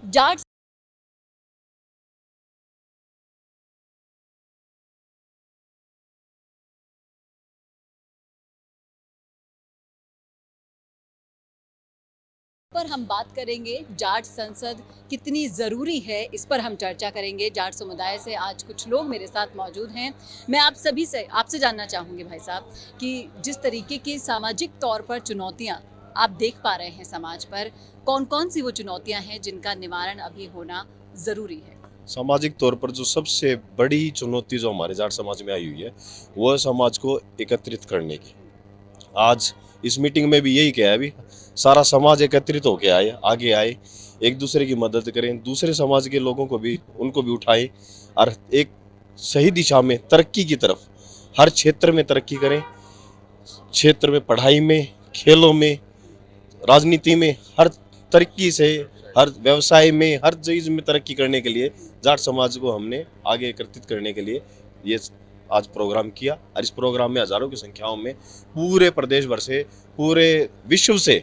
जाट पर हम बात करेंगे, जाट संसद कितनी ज़रूरी है, इस पर हम चर्चा करेंगे। जाट समुदाय से आज कुछ लोग मेरे साथ मौजूद हैं। मैं आप सभी से आपसे जानना चाहूँगी भाई साहब कि जिस तरीके की सामाजिक तौर पर चुनौतियाँ आप देख पा रहे हैं समाज पर, कौन-कौन सी वो चुनौतियाँ हैं जिनका निवारण अभी होना ज़रूरी है? सामाजिक तौर पर जो सबसे बड़ी चुनौती जो हमारे जाट समाज में आई हुई है वो है समाज को एकत्रित करने की। आज इस मीटिंग में भी यही कहा है, अभी सारा समाज एकत्रित होके आए, आगे आए, एक दूसरे की मदद करें, दूसरे समाज के लोगों को भी उनको भी उठाएं और एक सही दिशा में तरक्की की तरफ हर क्षेत्र में तरक्की करें। क्षेत्र में, पढ़ाई में, खेलों में, राजनीति में, हर तरीके से, हर व्यवसाय में, हर चीज़ में तरक्की करने के लिए जाट समाज को हमने आगे एकत्रित करने के लिए ये आज प्रोग्राम किया। और इस प्रोग्राम में हज़ारों की संख्याओं में पूरे प्रदेश भर से, पूरे विश्व से,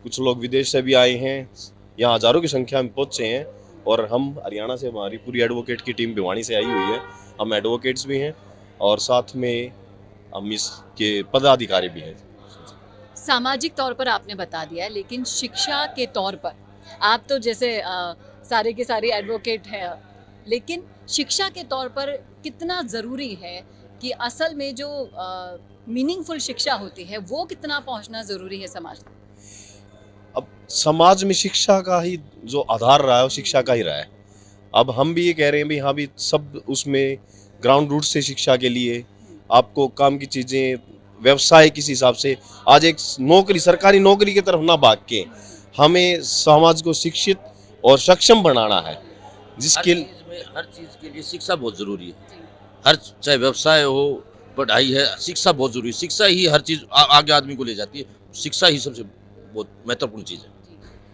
कुछ लोग विदेश से भी आए हैं, यहाँ हज़ारों की संख्या में पहुँचे हैं। और हम हरियाणा से, हमारी पूरी एडवोकेट की टीम भिवानी से आई हुई है। हम एडवोकेट्स भी हैं और साथ में हम इसके पदाधिकारी भी हैं। सामाजिक तौर पर आपने बता दिया, लेकिन शिक्षा के तौर पर आप तो जैसे सारे के सारे एडवोकेट हैं, लेकिन शिक्षा के तौर पर कितना ज़रूरी है कि असल में जो मीनिंगफुल शिक्षा होती है वो कितना पहुंचना ज़रूरी है समाज तक? अब समाज में शिक्षा का ही जो आधार रहा है वो शिक्षा का ही रहा है। अब हम भी ये कह रहे हैं भाई, हाँ भी सब उसमें ग्राउंड रूट से शिक्षा के लिए आपको काम की चीज़ें, व्यवसाय किस हिसाब से, आज एक नौकरी, सरकारी नौकरी की तरफ ना भाग के हमें समाज को शिक्षित और सक्षम बनाना है, जिसके हर चीज के लिए शिक्षा बहुत जरूरी है। हर चाहे व्यवसाय हो, पढ़ाई है, शिक्षा बहुत जरूरी है। शिक्षा ही हर चीज आगे आदमी को ले जाती है। शिक्षा ही सबसे बहुत महत्वपूर्ण चीज है।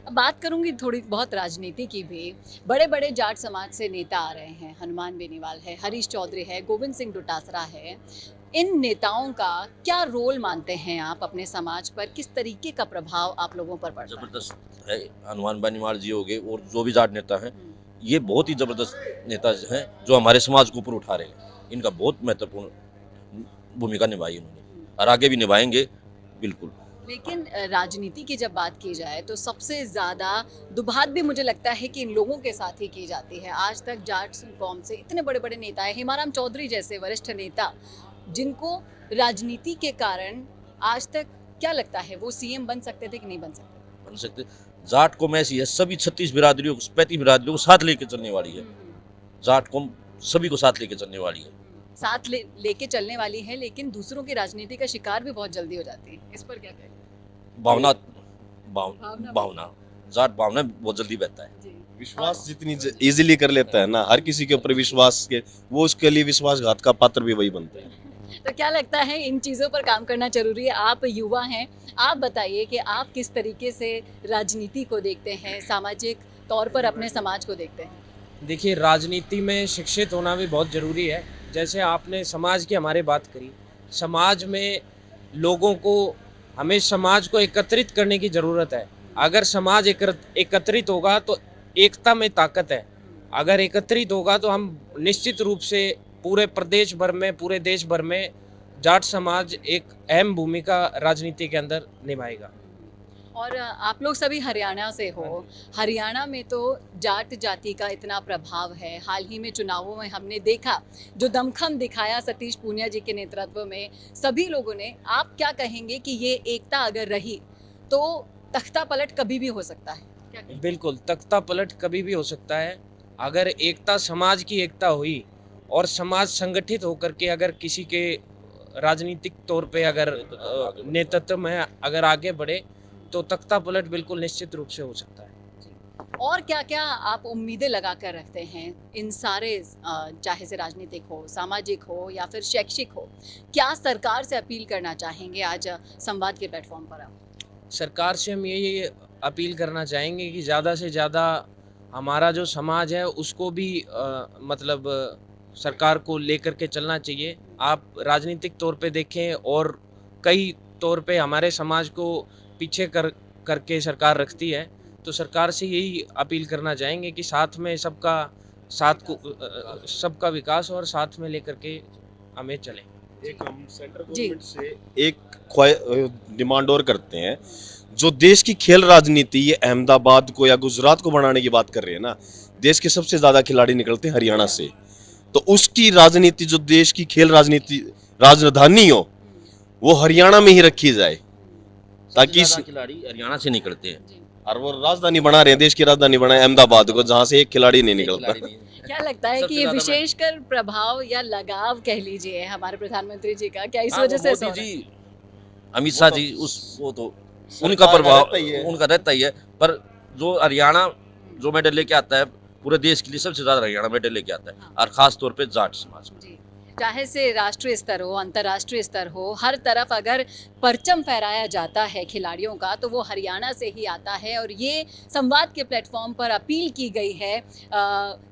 अब बात करूंगी थोड़ी बहुत राजनीति की भी। बड़े बड़े जाट समाज से नेता आ रहे हैं, हनुमान बेनीवाल है, हरीश चौधरी है, गोविंद सिंह डोटासरा है। इन नेताओं का क्या रोल मानते हैं आप अपने समाज पर? किस तरीके का प्रभाव आप लोगों पर पड़ता है? जबरदस्त है। हनुमान बेनीवाल जी हो गए और जो भी जाट नेता हैं, ये बहुत ही जबरदस्त नेता हैं जो हमारे समाज को ऊपर उठा रहे हैं। इनका बहुत महत्वपूर्ण भूमिका निभाई इन्होंने और आगे भी निभाएंगे बिल्कुल। लेकिन राजनीति की जब बात की जाए तो सबसे ज़्यादा दुभात भी मुझे लगता है कि इन लोगों के साथ ही की जाती है। आज तक जाट कौम से इतने बड़े बड़े नेता हैं, हेमाराम चौधरी जैसे वरिष्ठ नेता, जिनको राजनीति के कारण आज तक क्या लगता है वो सीएम बन सकते थे कि नहीं बन सकते? बन सकते। जाट कौम ऐसी है, सभी 36 बिरादरियों को, 35 बिरादरियों को साथ लेके चलने वाली है। जाट कौम सभी को साथ लेके चलने वाली है। साथ लेके चलने वाली है, लेकिन दूसरों की राजनीति का शिकार भी बहुत जल्दी हो जाती है। इस पर क्या कहें? भावना भावना भावना जाट भावना बहुत जल्दी बहता है। जी। विश्वास जितनी इजीली कर लेता है ना हर किसी के ऊपर विश्वास के, वो उसके लिए विश्वासघात का पात्र भी वही बनता है। तो क्या लगता है इन चीज़ों पर काम करना जरूरी है? आप युवा हैं, आप बताइए कि आप किस तरीके से राजनीति को देखते हैं, सामाजिक तौर पर अपने समाज को देखते हैं? देखिए, राजनीति में शिक्षित होना भी बहुत ज़रूरी है। जैसे आपने समाज की हमारी बात करी, समाज में लोगों को, हमें समाज को एकत्रित करने की ज़रूरत है। अगर समाज एकत्रित होगा तो एकता में ताकत है। अगर एकत्रित होगा तो हम निश्चित रूप से पूरे प्रदेश भर में, पूरे देश भर में जाट समाज एक अहम भूमिका राजनीति के अंदर निभाएगा। और आप लोग सभी हरियाणा से हो। हरियाणा में तो जाट जाति का इतना प्रभाव है। हाल ही में चुनावों में हमने देखा जो दमखम दिखाया सतीश पूनिया जी के नेतृत्व में सभी लोगों ने। आप क्या कहेंगे कि ये एकता अगर रही तो तख्ता पलट कभी भी हो सकता है? क्या कहेंगे? बिल्कुल, तख्ता पलट कभी भी हो सकता है। अगर एकता, समाज की एकता हुई और समाज संगठित होकर के अगर किसी के राजनीतिक तौर पे अगर नेतृत्व में अगर आगे बढ़े तो तख्ता पलट बिल्कुल निश्चित रूप से हो सकता है। और क्या क्या आप उम्मीदें लगा कर रखते हैं इन सारे चाहे से राजनीतिक हो, सामाजिक हो या फिर शैक्षिक हो? क्या सरकार से अपील करना चाहेंगे आज संवाद के प्लेटफॉर्म पर आप? सरकार से हम यही अपील करना चाहेंगे कि ज़्यादा से ज़्यादा हमारा जो समाज है उसको भी मतलब सरकार को लेकर के चलना चाहिए। आप राजनीतिक तौर पे देखें और कई तौर पे हमारे समाज को पीछे करके सरकार रखती है। तो सरकार से यही अपील करना चाहेंगे कि साथ में सबका विकास और साथ में लेकर के हमें चलें। एक हम सेंट्रल जी। गवर्नमेंट से एक डिमांड और करते हैं, जो देश की खेल राजनीति ये अहमदाबाद को या गुजरात को बनाने की बात कर रहे हैं ना, देश के सबसे ज्यादा खिलाड़ी निकलते हैं हरियाणा से, तो उसकी राजनीति जो देश की खेल राजनीति राजधानी हो वो हरियाणा में ही रखी जाए, ताकि सबसे ज्यादा खिलाड़ी हरियाणा से निकलते हैं। और वो राजधानी बना रहे हैं, देश की राजधानी बनाए अहमदाबाद को, जहाँ से एक खिलाड़ी नहीं निकलता। खिलाड़ी नहीं। क्या लगता है कि सबसे ये ज्यादा विशेषकर प्रभाव या लगाव कह लीजिए हमारे प्रधानमंत्री जी का, क्या इस हाँ, वजह वो से ऐसा मोदी हो रहा है? जी, अमित शाह जी, वो तो उनका सरकार का प्रभाव रहता ही है। उनका रहता ही है। पर जो हरियाणा जो मेडल लेके आता है पूरे देश के लिए सबसे ज्यादा हरियाणा मेडल लेके आता है, हाँ। और खास तौर पे जाट समाज में। जी, चाहे से राष्ट्रीय स्तर हो, अंतर्राष्ट्रीय स्तर हो, हर तरफ अगर परचम फहराया जाता है खिलाड़ियों का तो वो हरियाणा से ही आता है। और ये संवाद के प्लेटफॉर्म पर अपील की गई है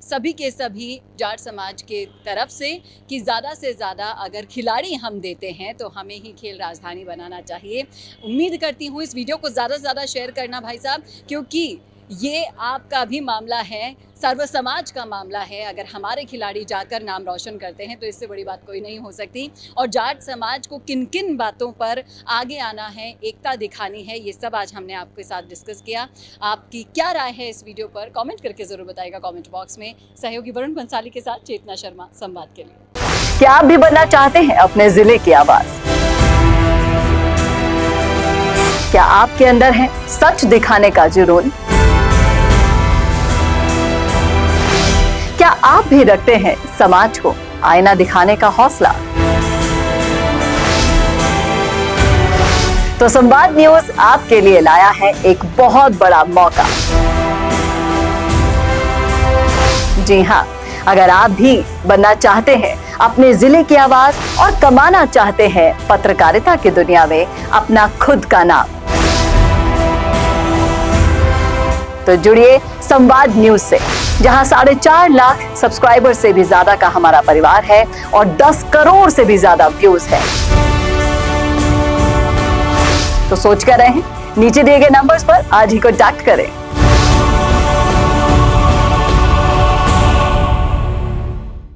सभी के सभी जाट समाज के तरफ से कि ज़्यादा से ज़्यादा अगर खिलाड़ी हम देते हैं तो हमें ही खेल राजधानी बनाना चाहिए। उम्मीद करती हूँ इस वीडियो को ज़्यादा से ज़्यादा शेयर करना भाई साहब, क्योंकि ये आपका भी मामला है, सर्व समाज का मामला है। अगर हमारे खिलाड़ी जाकर नाम रोशन करते हैं तो इससे बड़ी बात कोई नहीं हो सकती। और जाट समाज को किन किन बातों पर आगे आना है, एकता दिखानी है, ये सब आज हमने आपके साथ डिस्कस किया। आपकी क्या राय है इस वीडियो पर, कमेंट करके ज़रूर बताइएगा कमेंट बॉक्स में। सहयोगी वरुण बंसाली के साथ चेतना शर्मा, संवाद के लिए। क्या आप भी बनना चाहते हैं अपने जिले की आवाज? क्या आपके अंदर है सच दिखाने का जुनून? क्या आप भी रखते हैं समाज को आईना दिखाने का हौसला? तो संवाद न्यूज आपके लिए लाया है एक बहुत बड़ा मौका। जी हां, अगर आप भी बनना चाहते हैं अपने जिले की आवाज और कमाना चाहते हैं पत्रकारिता की दुनिया में अपना खुद का नाम, तो जुड़िए संवाद न्यूज से, जहां 4.5 लाख सब्सक्राइबर से भी ज्यादा का हमारा परिवार है और 10 करोड़ से भी ज्यादा व्यूज है। तो सोच कर रहें, नीचे दिए गए नंबर्स पर आज ही कॉन्टैक्ट करें।